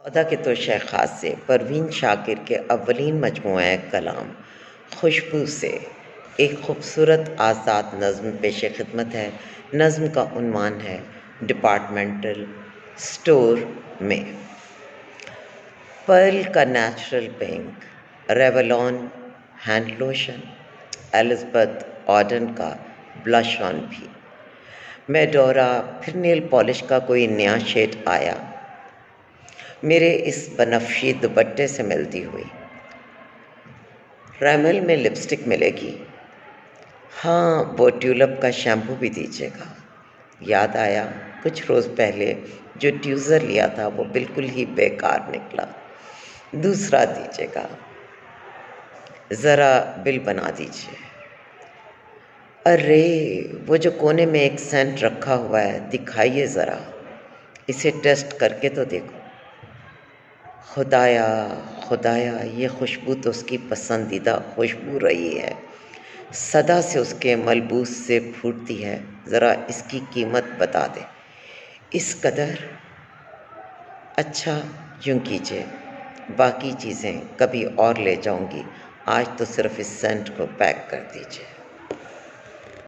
अदा के तो शेखात से परवीन शाकिर के अव्वलीन मजमूआ कलाम खुशबू से एक खूबसूरत आज़ाद नज़्म पेश खिदमत है। नज़्म का उन्वान है डिपार्टमेंटल स्टोर में। पर्ल का natural pink, Revlon hand lotion, Elizabeth Arden का ब्लश ऑन भी, मेडोरा फिर नेल पॉलिश का कोई नया शेड आया मेरे इस बनफशी दुपट्टे से मिलती हुई। रैमल में लिपस्टिक मिलेगी, हाँ वो ट्यूलिप का शैम्पू भी दीजिएगा। याद आया कुछ रोज़ पहले जो ट्यूज़र लिया था वो बिल्कुल ही बेकार निकला, दूसरा दीजिएगा। ज़रा बिल बना दीजिए। अरे वो जो कोने में एक सेंट रखा हुआ है, दिखाइए ज़रा, इसे टेस्ट करके तो देखो। खुदाया खुदाया, ये खुशबू तो उसकी पसंदीदा खुशबू रही है, सदा से उसके मलबूस से फूटती है। ज़रा इसकी कीमत बता दे। इस कदर? अच्छा यूँ कीजिए, बाकी चीज़ें कभी और ले जाऊंगी, आज तो सिर्फ इस सेंट को पैक कर दीजिए।